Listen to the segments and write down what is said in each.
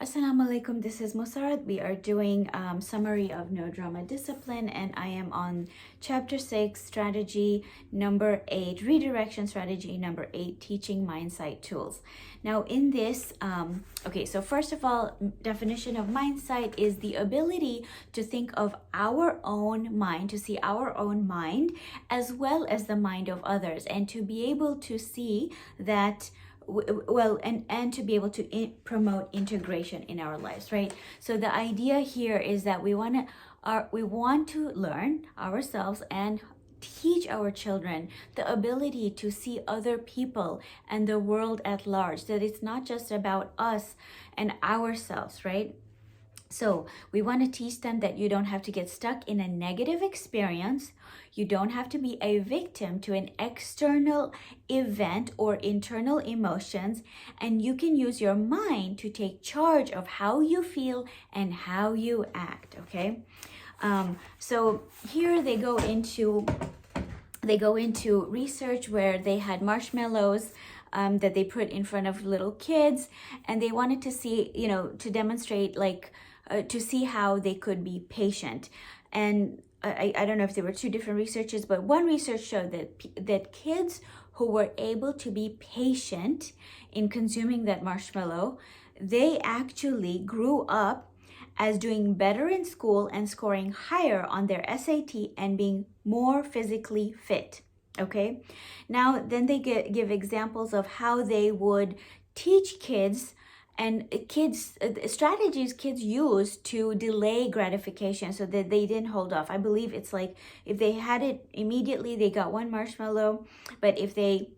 Assalamu alaikum, this is Musarat. We are doing summary of no drama discipline, and I am on chapter 6, strategy number 8, redirection strategy number 8, teaching mindsight tools. Now in this, so first of all, definition of mindsight is the ability to think of our own mind, to see our own mind as well as the mind of others, and to be able to see that and to be able to promote integration in our lives, right? So the idea here is that we want to learn ourselves and teach our children the ability to see other people and the world at large, that it's not just about us and ourselves, right? So we want to teach them that you don't have to get stuck in a negative experience. You don't have to be a victim to an external event or internal emotions, and you can use your mind to take charge of how you feel and how you act, okay? So here they go into research where they had marshmallows that they put in front of little kids, and they wanted to see, to demonstrate to see how they could be patient. And I don't know if there were two different researches, but one research showed that kids who were able to be patient in consuming that marshmallow, they actually grew up as doing better in school and scoring higher on their SAT and being more physically fit. Okay, now then they give examples of how they would teach kids and strategies kids use to delay gratification so that they didn't hold off. I believe it's like if they had it immediately, they got one marshmallow, but if they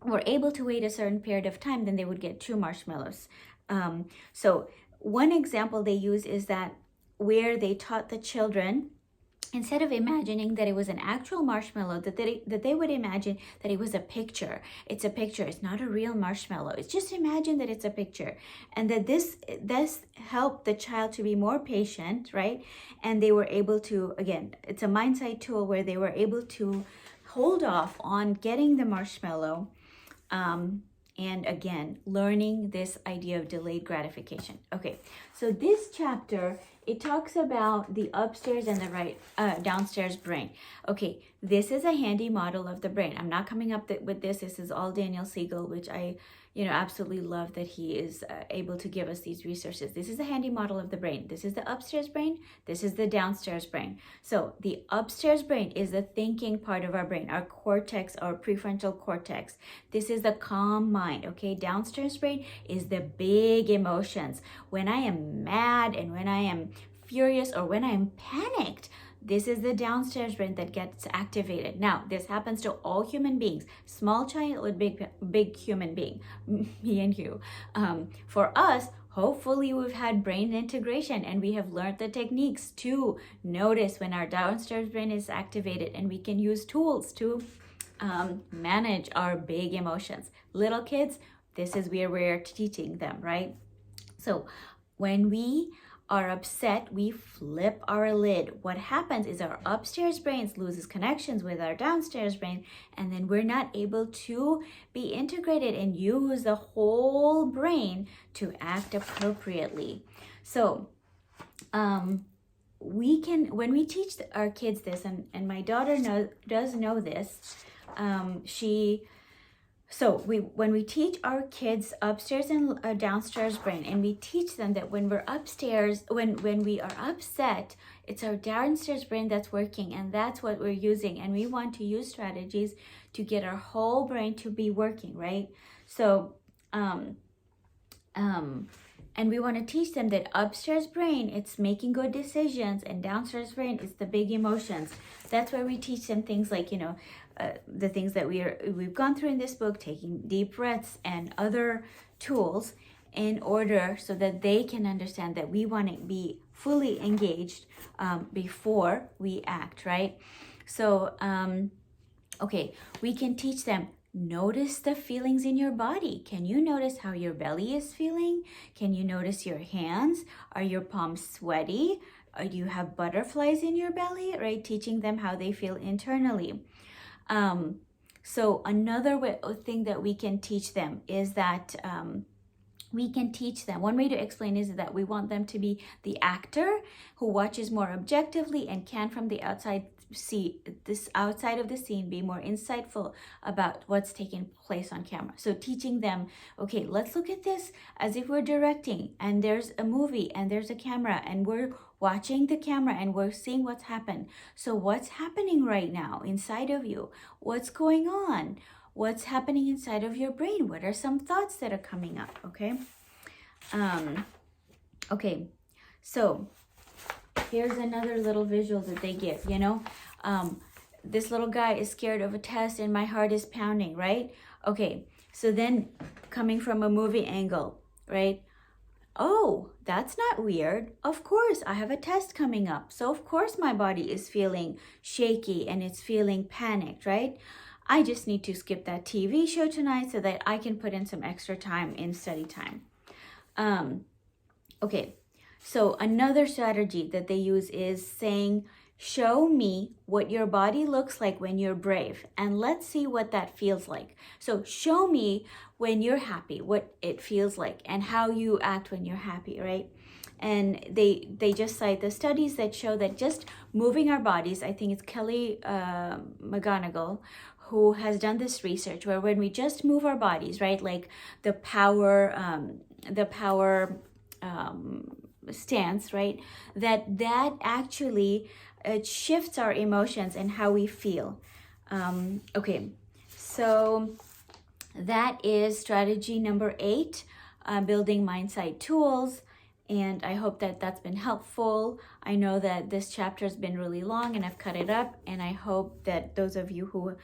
were able to wait a certain period of time, then they would get two marshmallows. So one example they use is that where they taught the children, instead of imagining that it was an actual marshmallow, that they would imagine that it was a picture. It's a picture. It's not a real marshmallow. It's just imagine that it's a picture, and that this helped the child to be more patient, right? And they were able to, again, it's a mindsight tool where they were able to hold off on getting the marshmallow. And again, learning this idea of delayed gratification. Okay, so this chapter, it talks about the upstairs and the downstairs brain. Okay, this is a handy model of the brain. I'm not coming up with this. This is all Daniel Siegel, which I absolutely love that he is able to give us these resources. This is a handy model of the brain. This is the upstairs brain. This is the downstairs brain. So the upstairs brain is the thinking part of our brain, our cortex, our prefrontal cortex. This is the calm mind, okay? Downstairs brain is the big emotions. When I am mad and when I am furious or when I am panicked, this is the downstairs brain that gets activated. Now, this happens to all human beings, small child or big human being, me and you. For us, hopefully we've had brain integration and we have learned the techniques to notice when our downstairs brain is activated, and we can use tools to manage our big emotions. Little kids, this is where we're teaching them, right? So when we are upset, we flip our lid. What happens is our upstairs brain loses connections with our downstairs brain, and then we're not able to be integrated and use the whole brain to act appropriately. So we can, when we teach our kids this, and my daughter does know this, when we teach our kids upstairs and downstairs brain, and we teach them that when we're upstairs, when we are upset, it's our downstairs brain that's working, and that's what we're using. And we want to use strategies to get our whole brain to be working, right? So, and we want to teach them that upstairs brain, it's making good decisions, and downstairs brain is the big emotions. That's why we teach them things like, the things that we've gone through in this book, taking deep breaths and other tools, in order so that they can understand that we want to be fully engaged before we act, right? So, okay, we can teach them, notice the feelings in your body. Can you notice how your belly is feeling? Can you notice your hands? Are your palms sweaty? Do you have butterflies in your belly, right? Teaching them how they feel internally. So another thing that we can teach them is that we can teach them. One way to explain is that we want them to be the actor who watches more objectively and can from the outside see this outside of the scene, be more insightful about what's taking place on camera. So teaching them, okay, let's look at this as if we're directing and there's a movie and there's a camera and we're watching the camera and we're seeing what's happened. So what's happening right now inside of you? What's going on? What's happening inside of your brain? What are some thoughts that are coming up? Okay. Okay. So here's another little visual that they give, you know. This little guy is scared of a test and my heart is pounding, right? Okay. So then coming from a movie angle, right? Oh, that's not weird. Of course, I have a test coming up. So of course my body is feeling shaky and it's feeling panicked, right? I just need to skip that TV show tonight so that I can put in some extra time in study time. Okay, so another strategy that they use is saying, show me what your body looks like when you're brave, and let's see what that feels like. So show me when you're happy, what it feels like, and how you act when you're happy, right? And they just cite the studies that show that just moving our bodies, I think it's Kelly McGonigal, who has done this research where when we just move our bodies, right, like the power stance, right, that actually shifts our emotions and how we feel. Okay, so that is strategy number 8, building mindset tools. And I hope that that's been helpful. I know that this chapter has been really long and I've cut it up, and I hope that those of you who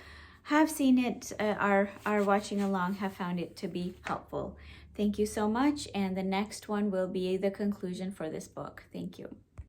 have seen it, are watching along, have found it to be helpful. Thank you so much, and the next one will be the conclusion for this book. Thank you.